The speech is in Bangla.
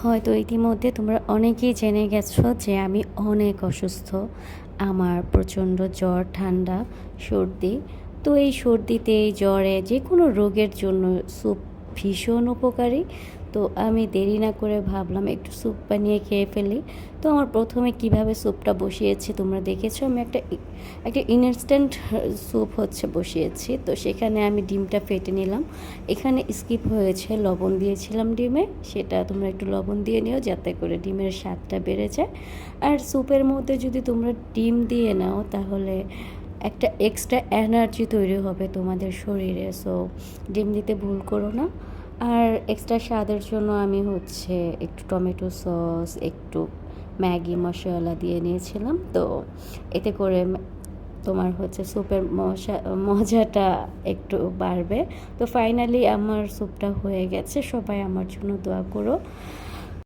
হয়তো ইতিমধ্যে তোমরা অনেকেই জেনে গেছো যে আমি অনেক অসুস্থ। আমার প্রচণ্ড জ্বর, ঠান্ডা, সর্দি। তো এই সর্দিতে, এই জ্বরে, যেকোনো রোগের জন্য স্যুপ ভীষণ উপকারী। তো আমি দেরি না করে ভাবলাম একটু স্যুপ বানিয়ে খেয়ে ফেলি। তো আমার প্রথমে কিভাবে স্যুপটা বসিয়েছি তোমরা দেখেছো। আমি একটা ইনস্ট্যান্ট স্যুপ বসিয়েছি। তো সেখানে আমি ডিমটা ফেটে নিলাম। এখানে স্কিপ হয়েছে, লবণ দিয়েছিলাম ডিমে, সেটা তোমরা একটু লবণ দিয়ে নিও যাতে করে ডিমের স্বাদটা বেড়ে যায়। আর স্যুপের মধ্যে যদি তোমরা ডিম দিয়ে নাও তাহলে একটা এক্সট্রা এনার্জি তৈরি হবে তোমাদের শরীরে। সো ডিম দিতে ভুল করো না। আর এক্সট্রা স্বাদের জন্য আমি একটু টমেটো সস, একটু ম্যাগি মশলা দিয়ে নিয়েছিলাম। তো এতে করে তোমার স্যুপের মজাটা একটু বাড়বে। তো ফাইনালি আমার স্যুপটা হয়ে গেছে। সবাই আমার জন্য দোয়া করো।